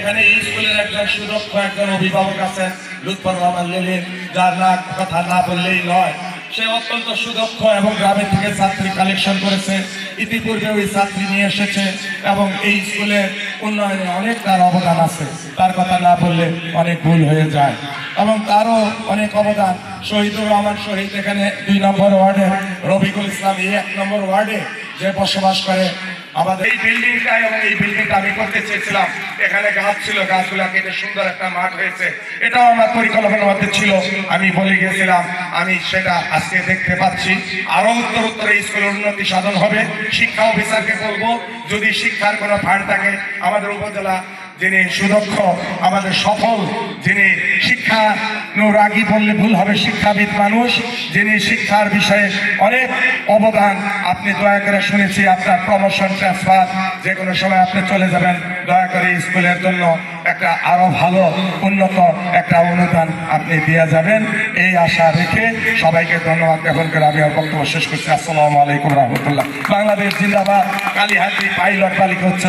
এখানে এই স্কুলের একজন সুদক্ষ একজন অভিভাবক আছেন লুৎফর রহমান লিলিন, যার না কথা না বললেই নয়। সে অত্যন্ত সুদক্ষ এবং গ্রামের থেকে ছাত্রী কালেকশন করেছে, ইতিপূর্বে ওই ছাত্রী নিয়ে এসেছে এবং এই স্কুলের উন্নয়নে অনেক তার অবদান আছে। তার কথা না বললে অনেক ভুল হয়ে যায় এবং তারও অনেক অবদান। শহীদুর রহমান শহীদ এখানে 2 নম্বর ওয়ার্ডে, রফিকুল ইসলাম এই 1 নম্বর ওয়ার্ডে যে বসবাস করে। আমাদের এই বিল্ডিংটা এবং এই বিল্ডিংটা আমি করতে চেয়েছিলাম, এখানে গাছ ছিল, গাছগুলা কেটে সুন্দর একটা মাঠ হয়েছে, এটাও আমার পরিকল্পনার মধ্যে ছিল। আমি বলে গিয়েছিলাম, আমি সেটা আজকে দেখতে পাচ্ছি। আরো উত্তর এই স্কুলের উন্নতি সাধন হবে। শিক্ষা অফিসারকে বলবো, যদি শিক্ষার কোনো ফান্ড থাকে, আমাদের উপজেলা যিনি সুদক্ষ, আমাদের সফল, যিনি শিক্ষানুরাগী বললে ভুল হবে, শিক্ষাবিদ মানুষ, যিনি শিক্ষার বিষয়ে অনেক অবদান, আপনি দয়া করে শুনেছি আপনার প্রমোশন ট্রান্সফার যে কোনো সময় আপনি চলে যাবেন, দয়া করে স্কুলের জন্য একটা আরো ভালো উন্নত একটা অনুদান আপনি দিয়ে যাবেন, এই আশা রেখে সবাইকে ধন্যবাদ জ্ঞাপন করে আমি আমার বক্তব্য শেষ করছি। আসসালামু আলাইকুম রহমতুল্লাহ। বাংলাদেশ জিন্দাবাদ। কালীহাতি পাইলট বালিকা উচ্চ